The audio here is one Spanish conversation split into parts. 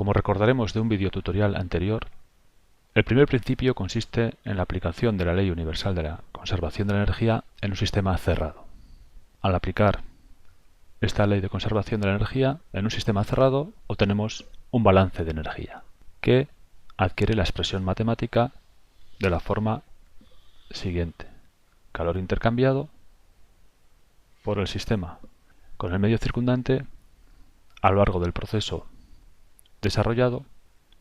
Como recordaremos de un videotutorial anterior, el primer principio consiste en la aplicación de la Ley Universal de la Conservación de la Energía en un sistema cerrado. Al aplicar esta Ley de Conservación de la Energía en un sistema cerrado, obtenemos un balance de energía, que adquiere la expresión matemática de la forma siguiente: calor intercambiado por el sistema con el medio circundante a lo largo del proceso desarrollado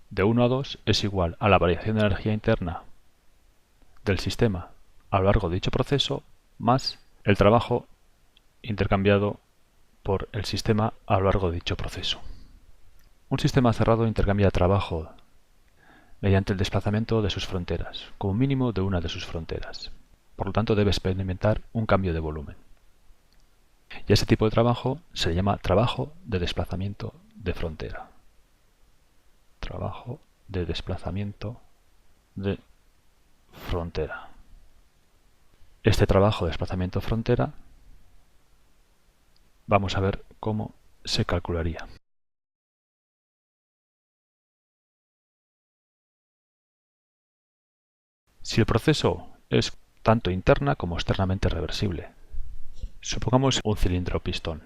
de 1 a 2 es igual a la variación de energía interna del sistema a lo largo de dicho proceso más el trabajo intercambiado por el sistema a lo largo de dicho proceso. Un sistema cerrado intercambia trabajo mediante el desplazamiento de sus fronteras, como mínimo de una de sus fronteras. Por lo tanto, debe experimentar un cambio de volumen. Y ese tipo de trabajo se llama trabajo de desplazamiento de frontera. Trabajo de desplazamiento de frontera. Este trabajo de desplazamiento de frontera vamos a ver cómo se calcularía. Si el proceso es tanto interna como externamente reversible, supongamos un cilindro pistón.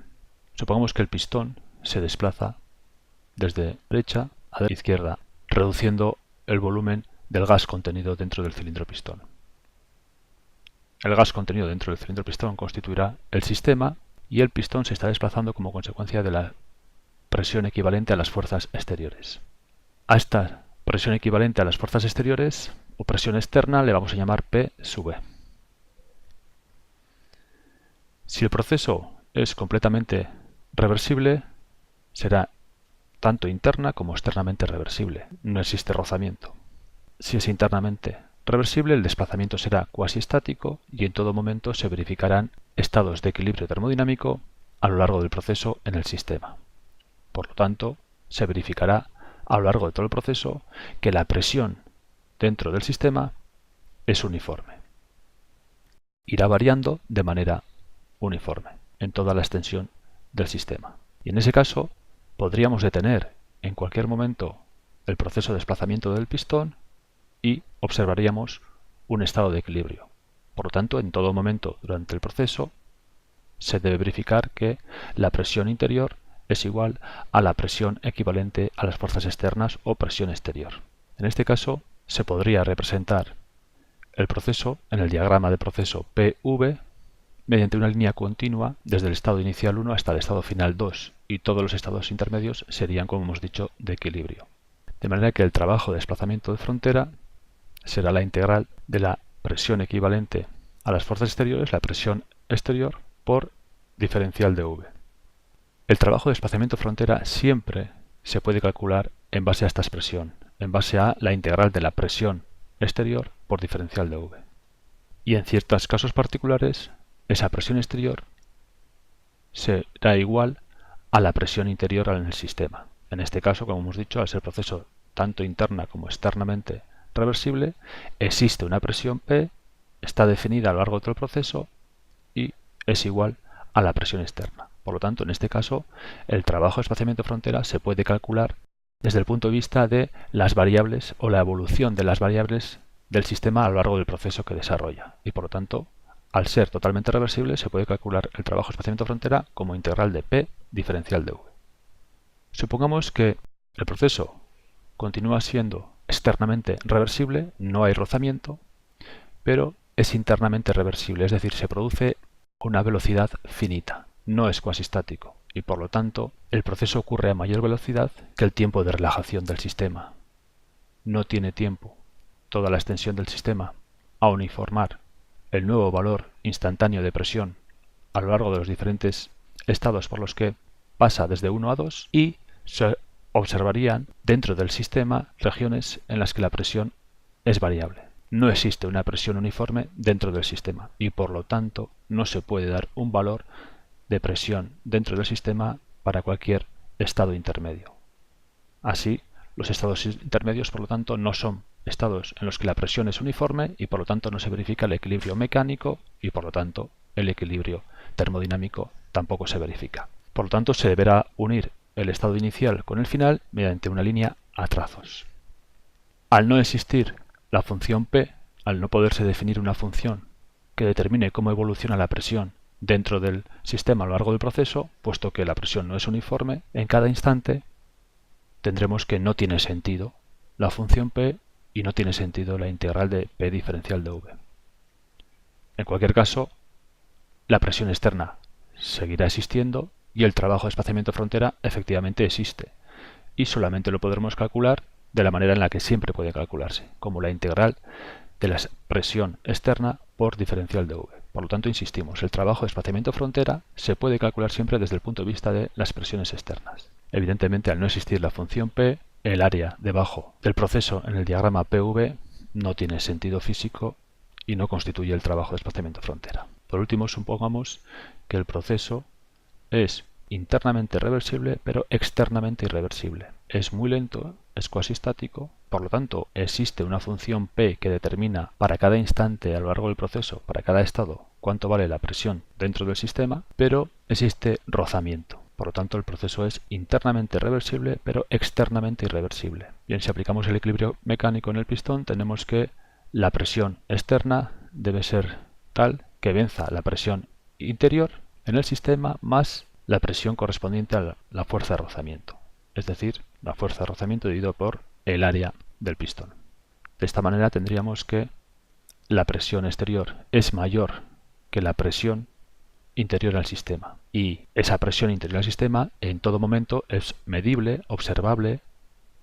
Supongamos que el pistón se desplaza desde derecha a izquierda, reduciendo el volumen del gas contenido dentro del cilindro pistón. El gas contenido dentro del cilindro pistón constituirá el sistema y el pistón se está desplazando como consecuencia de la presión equivalente a las fuerzas exteriores. A esta presión equivalente a las fuerzas exteriores o presión externa le vamos a llamar P sub E. Si el proceso es completamente reversible, será tanto interna como externamente reversible. No existe rozamiento. Si es internamente reversible, el desplazamiento será cuasi estático y en todo momento se verificarán estados de equilibrio termodinámico a lo largo del proceso en el sistema. Por lo tanto, se verificará a lo largo de todo el proceso que la presión dentro del sistema es uniforme. Irá variando de manera uniforme en toda la extensión del sistema. Y en ese caso, podríamos detener en cualquier momento el proceso de desplazamiento del pistón y observaríamos un estado de equilibrio. Por lo tanto, en todo momento durante el proceso se debe verificar que la presión interior es igual a la presión equivalente a las fuerzas externas o presión exterior. En este caso, se podría representar el proceso en el diagrama de proceso PV mediante una línea continua desde el estado inicial 1 hasta el estado final 2, y todos los estados intermedios serían, como hemos dicho, de equilibrio. De manera que el trabajo de desplazamiento de frontera será la integral de la presión equivalente a las fuerzas exteriores, la presión exterior, por diferencial de V. El trabajo de desplazamiento de frontera siempre se puede calcular en base a esta expresión, en base a la integral de la presión exterior por diferencial de V. Y en ciertos casos particulares, esa presión exterior será igual a la presión interior en el sistema. En este caso, como hemos dicho, al ser proceso tanto interna como externamente reversible, existe una presión P, está definida a lo largo de todo el proceso y es igual a la presión externa. Por lo tanto, en este caso, el trabajo de desplazamiento de frontera se puede calcular desde el punto de vista de las variables o la evolución de las variables del sistema a lo largo del proceso que desarrolla. Y por lo tanto, al ser totalmente reversible, se puede calcular el trabajo de desplazamiento de frontera como integral de P diferencial de V. Supongamos que el proceso continúa siendo externamente reversible, no hay rozamiento, pero es internamente reversible, es decir, se produce una velocidad finita, no es cuasi estático, y por lo tanto el proceso ocurre a mayor velocidad que el tiempo de relajación del sistema. No tiene tiempo toda la extensión del sistema a uniformar el nuevo valor instantáneo de presión a lo largo de los diferentes estados por los que pasa desde 1 a 2 y se observarían dentro del sistema regiones en las que la presión es variable. No existe una presión uniforme dentro del sistema y por lo tanto no se puede dar un valor de presión dentro del sistema para cualquier estado intermedio. Así, los estados intermedios, por lo tanto, no son estados en los que la presión es uniforme y por lo tanto no se verifica el equilibrio mecánico y por lo tanto el equilibrio termodinámico tampoco se verifica. Por lo tanto, se deberá unir el estado inicial con el final mediante una línea a trazos. Al no existir la función P, al no poderse definir una función que determine cómo evoluciona la presión dentro del sistema a lo largo del proceso, puesto que la presión no es uniforme, en cada instante tendremos que no tiene sentido la función P y no tiene sentido la integral de P diferencial de V. En cualquier caso, la presión externa seguirá existiendo y el trabajo de espaciamiento frontera efectivamente existe, y solamente lo podremos calcular de la manera en la que siempre puede calcularse, como la integral de la presión externa por diferencial de V. Por lo tanto, insistimos, el trabajo de espaciamiento frontera se puede calcular siempre desde el punto de vista de las presiones externas. Evidentemente, al no existir la función P, el área debajo del proceso en el diagrama PV no tiene sentido físico y no constituye el trabajo de espaciamiento frontera. Por último, supongamos que el proceso es internamente reversible, pero externamente irreversible. Es muy lento, es cuasi estático, por lo tanto existe una función P que determina para cada instante a lo largo del proceso, para cada estado, cuánto vale la presión dentro del sistema, pero existe rozamiento. Por lo tanto, el proceso es internamente reversible, pero externamente irreversible. Bien, si aplicamos el equilibrio mecánico en el pistón, tenemos que la presión externa debe ser tal que venza la presión interior en el sistema más la presión correspondiente a la fuerza de rozamiento, es decir, la fuerza de rozamiento dividido por el área del pistón. De esta manera tendríamos que la presión exterior es mayor que la presión interior al sistema, y esa presión interior al sistema en todo momento es medible, observable,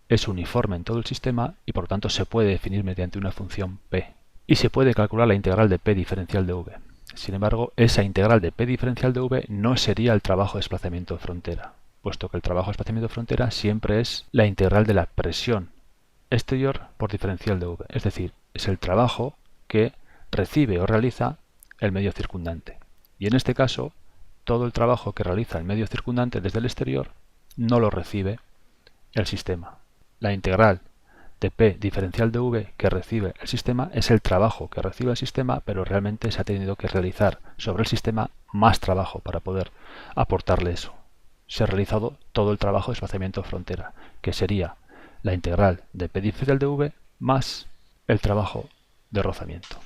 es uniforme en todo el sistema y por lo tanto se puede definir mediante una función P. Y se puede calcular la integral de P diferencial de V. Sin embargo, esa integral de P diferencial de V no sería el trabajo de desplazamiento de frontera, puesto que el trabajo de desplazamiento de frontera siempre es la integral de la presión exterior por diferencial de V. Es decir, es el trabajo que recibe o realiza el medio circundante. Y en este caso, todo el trabajo que realiza el medio circundante desde el exterior no lo recibe el sistema. La integral de P diferencial de V que recibe el sistema es el trabajo que recibe el sistema, pero realmente se ha tenido que realizar sobre el sistema más trabajo para poder aportarle eso. Se ha realizado todo el trabajo de desplazamiento de frontera, que sería la integral de P diferencial de V más el trabajo de rozamiento.